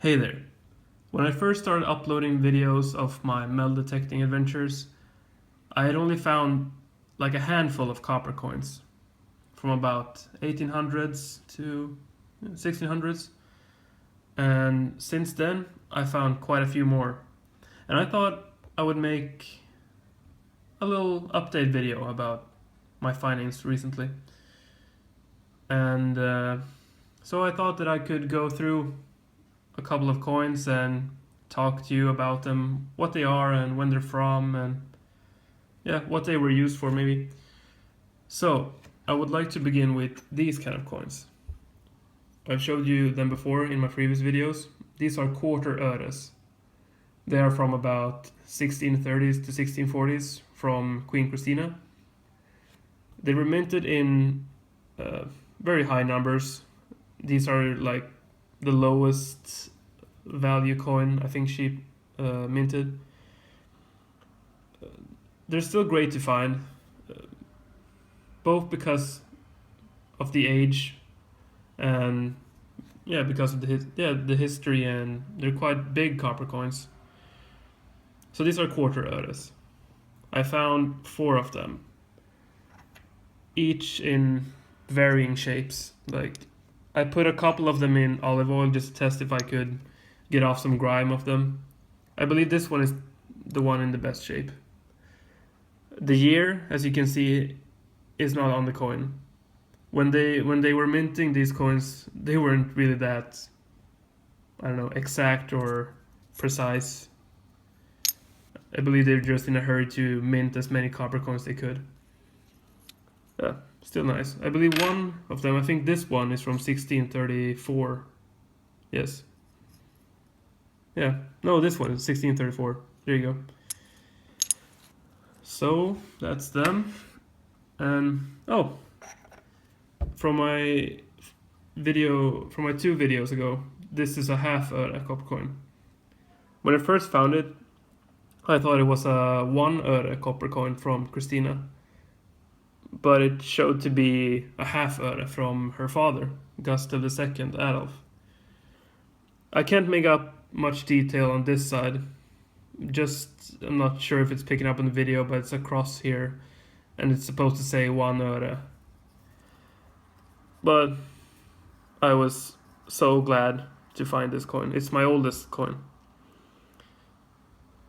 Hey there. When I first started uploading videos of my metal detecting adventures, I had only found like a handful of copper coins from about 1800s to 1600s, and since then I found quite a few more. And I thought I would make a little update video about my findings recently. And so I thought that I could go through a couple of coins and talk to you about them, what they are and when they're from, and yeah, what they were used for maybe. So, I would like to begin with these kind of coins. I've showed you them before in my previous videos. These are quarter öres. They are from about 1630s to 1640s from Queen Christina. They were minted in very high numbers. These are like the lowest value coin I think she minted. They're still great to find, both because of the age and yeah, because of the history, and they're quite big copper coins. So these are quarter öres. I found 4 of them, each in varying shapes. Like I put a couple of them in olive oil just to test if I could get off some grime of them. I believe this one is the one in the best shape. The year, as you can see, is not on the coin. When they were minting these coins, they weren't really that, I don't know, exact or precise. I believe they were just in a hurry to mint as many copper coins they could. Yeah, still nice. I believe one of them, I think this one is from 1634. Yes. Yeah. No, this one is 1634. There you go. So that's them. And oh, from my 2 videos ago, this is a half öre copper coin. When I first found it, I thought it was a 1 öre copper coin from Christina, but it showed to be a half öre from her father, Gustav II Adolf. I can't make up much detail on this side. Just, I'm not sure if it's picking up in the video, but it's a cross here, and it's supposed to say 1 öre. But I was so glad to find this coin. It's my oldest coin.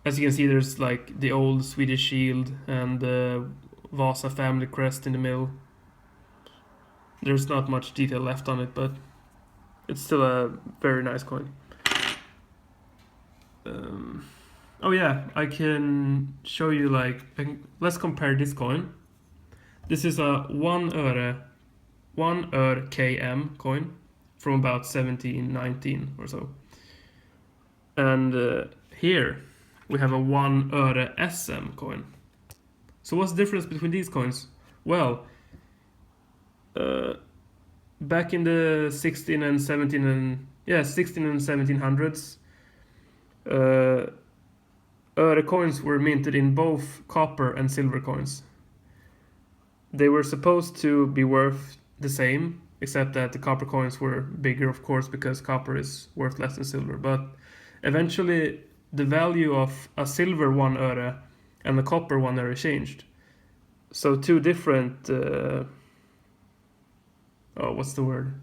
As you can see, there's like the old Swedish shield and the Vasa family crest in the middle. There's not much detail left on it, but it's still a very nice coin. Oh yeah, I can show you let's compare this coin. This is a 1 öre KM coin from about 1719 or so. And here we have a 1 öre SM coin. So what's the difference between these coins? Well, back in the 16 and 1700s, öre coins were minted in both copper and silver coins. They were supposed to be worth the same, except that the copper coins were bigger, of course, because copper is worth less than silver. But eventually, the value of a silver 1 öre and a copper 1 öre changed. So two different what's the word?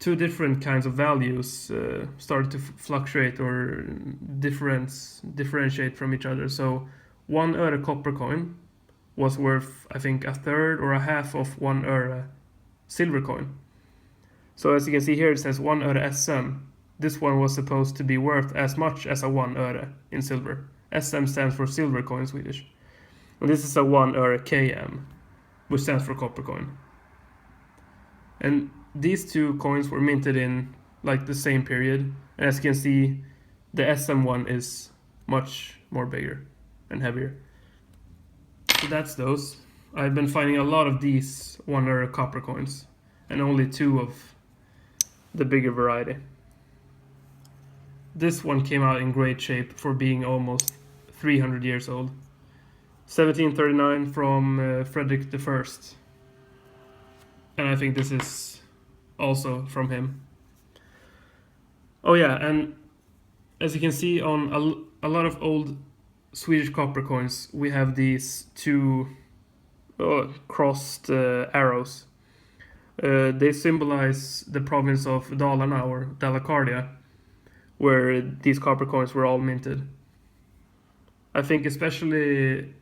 Two different kinds of values started to fluctuate or differentiate from each other. So 1 öre copper coin was worth, I think, a third or a half of 1 öre silver coin. So as you can see here, it says 1 öre SM. This one was supposed to be worth as much as a 1 öre in silver. SM stands for silver coin in Swedish. And this is a 1 öre KM, which stands for copper coin. And these two coins were minted in like the same period. And as you can see, the SM one is much more bigger and heavier. So that's those. I've been finding a lot of these 1 öre copper coins, and only 2 of the bigger variety. This one came out in great shape for being almost 300 years old. 1739 from Frederick I. And I think this is also from him. Oh yeah, and as you can see on a lot of old Swedish copper coins, we have these two crossed arrows. They symbolize the province of Dalarna or Dalacardia, where these copper coins were all minted. I think especially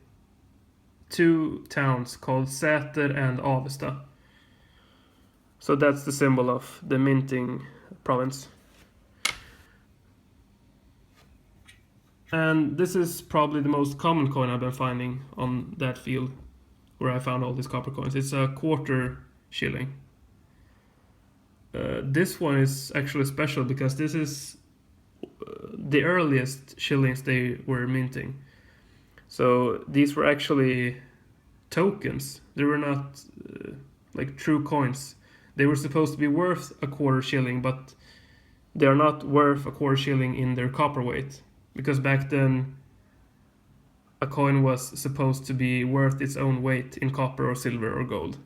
two towns called Säter and Avesta. So that's the symbol of the minting province. And this is probably the most common coin I've been finding on that field where I found all these copper coins. It's a quarter shilling. This one is actually special because this is the earliest shillings they were minting. So these were actually tokens. They were not like true coins. They were supposed to be worth a quarter shilling, but they are not worth a quarter shilling in their copper weight. Because back then, a coin was supposed to be worth its own weight in copper or silver or gold.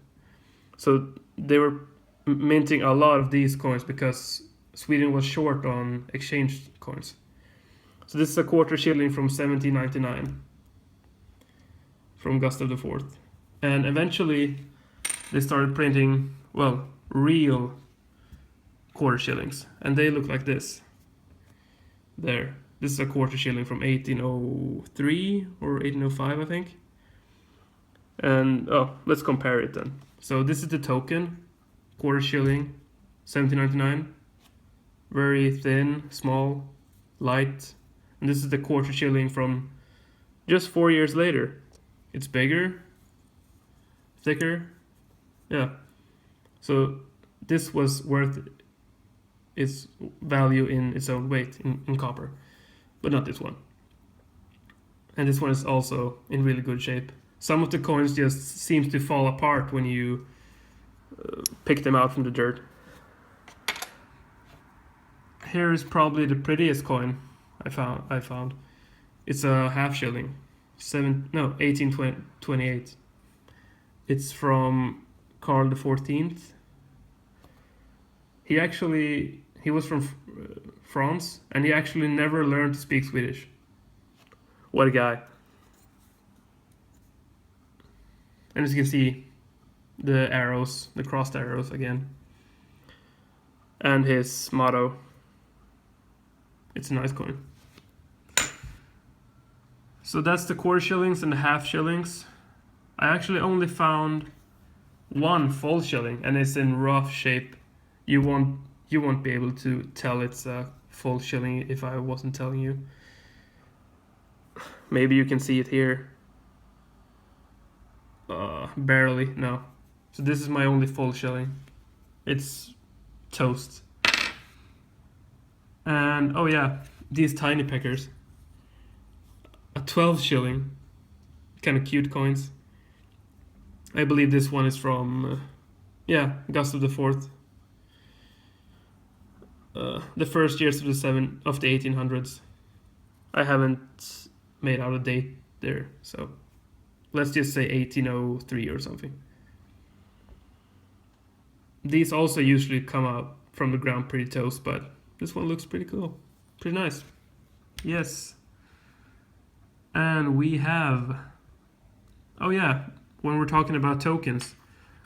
So they were minting a lot of these coins because Sweden was short on exchange coins. So this is a quarter shilling from 1799 from Gustav IV. And eventually they started printing, well, real quarter shillings. And they look like this. There. This is a quarter shilling from 1803 or 1805, I think. And, let's compare it then. So this is the token, quarter shilling, 1799. Very thin, small, light. And this is the quarter shilling from just 4 years later. It's bigger, thicker. Yeah. So this was worth its value in its own weight in copper. But not this one. And this one is also in really good shape. Some of the coins just seems to fall apart when you pick them out from the dirt. Here is probably the prettiest coin I found. It's a half shilling. 1828. It's from Karl XIV. He was from France, and he actually never learned to speak Swedish. What a guy. And as you can see, the arrows, the crossed arrows again. And his motto. It's a nice coin. So that's the quarter shillings and the half shillings. I actually only found one full shilling, and it's in rough shape. You won't be able to tell it's a full shilling if I wasn't telling you. Maybe you can see it here. Barely, no. So this is my only full shilling. It's toast. And oh yeah, these tiny peckers. A 12 shilling. Kind of cute coins. I believe this one is from Gustav IV. The first years of the 1800s. I haven't made out a date there, so let's just say 1803 or something. These also usually come out from the ground pretty toast, but this one looks pretty cool. Pretty nice. Yes. And we have... Oh yeah, when we're talking about tokens,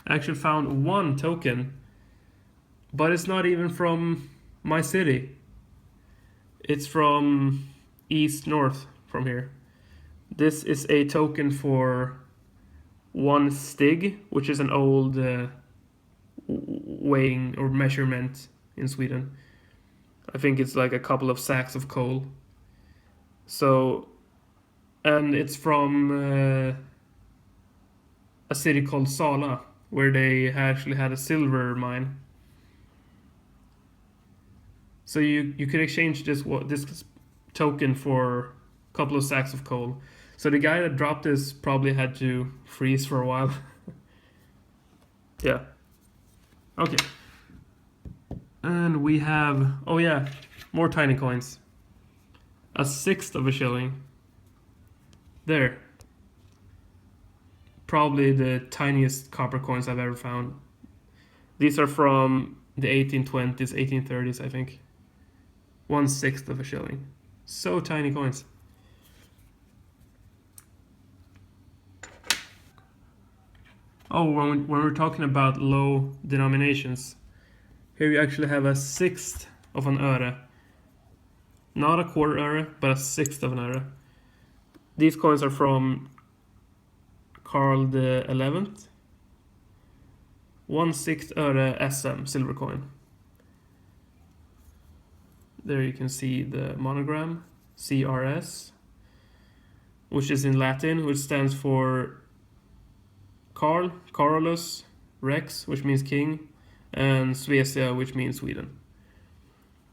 I actually found one token, but it's not even from my city. It's from north from here. This is a token for 1 stig, which is an old weighing or measurement in Sweden. I think it's like a couple of sacks of coal. So, and it's from a city called Sala, where they actually had a silver mine. So you could exchange this token for a couple of sacks of coal. So the guy that dropped this probably had to freeze for a while. Yeah. Okay. And we have, oh yeah, more tiny coins. A 1/6 of a shilling. There. Probably the tiniest copper coins I've ever found. These are from the 1820s, 1830s, I think. 1/6 of a shilling. So tiny coins. Oh, when we're talking about low denominations, here you actually have a 1/6 of an öre. Not a quarter öre, but a 1/6 of an öre. These coins are from Carl the 11th. 1/6 öre SM silver coin. There you can see the monogram, CRS, which is in Latin, which stands for Carl, Carolus, Rex, which means king, and Svecia, which means Sweden.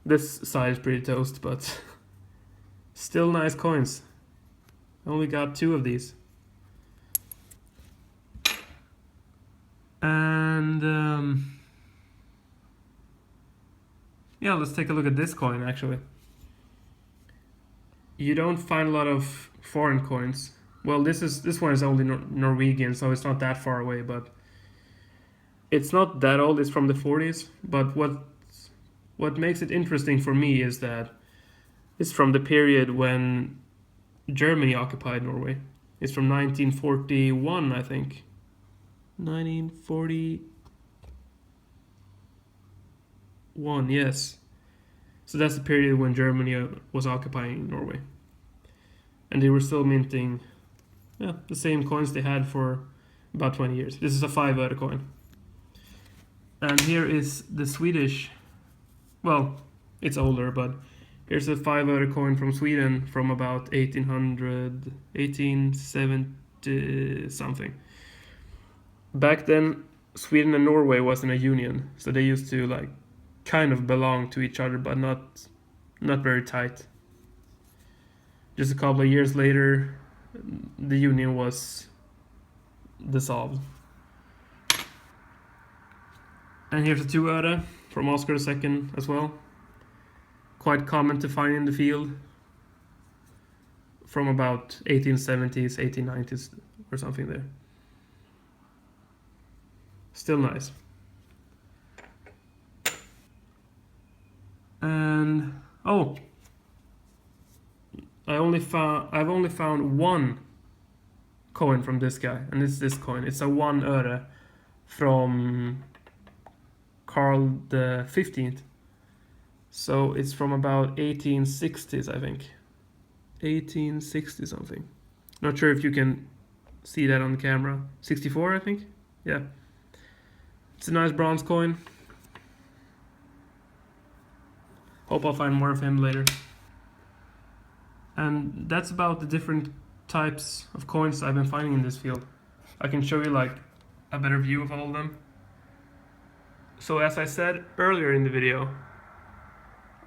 This side is pretty toast, but still nice coins. I only got 2 of these. And yeah, let's take a look at this coin actually. You don't find a lot of foreign coins. Well, this one is only Norwegian, so it's not that far away, but it's not that old. It's from the 40s, but what makes it interesting for me is that it's from the period when Germany occupied Norway. It's from 1941, I think. 1941, yes. So that's the period when Germany was occupying Norway. And they were still minting the same coins they had for about 20 years. This is a 5 öre coin. And here is the Swedish, well, it's older, but here's a 5 öre coin from Sweden from about 1870 something. Back then, Sweden and Norway was in a union, so they used to like kind of belong to each other, but not very tight. Just a couple of years later, the union was dissolved. And here's a 2 öre from Oscar II as well. Quite common to find in the field. From about 1870s, 1890s or something there. Still nice. And I've only found 1 coin from this guy, and it's this coin. It's a 1 öre from Carl the 15th. So it's from about 1860s, I think. 1860 something. Not sure if you can see that on the camera. 64, I think. Yeah. It's a nice bronze coin. Hope I'll find more of him later. And that's about the different types of coins I've been finding in this field. I can show you like a better view of all of them. So as I said earlier in the video,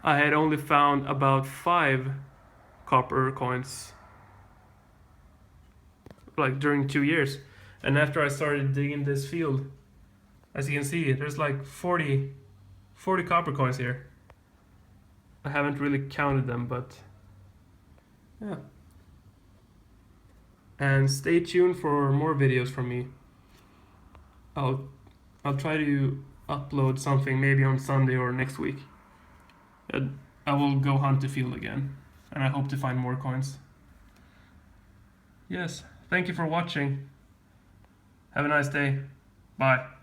I had only found about 5 copper coins like during 2 years. And after I started digging this field, as you can see, there's like 40 copper coins here. I haven't really counted them, but yeah. And stay tuned for more videos from me. I'll try to upload something maybe on Sunday or next week. I will go hunt the field again, and I hope to find more coins. Yes, thank you for watching. Have a nice day. Bye.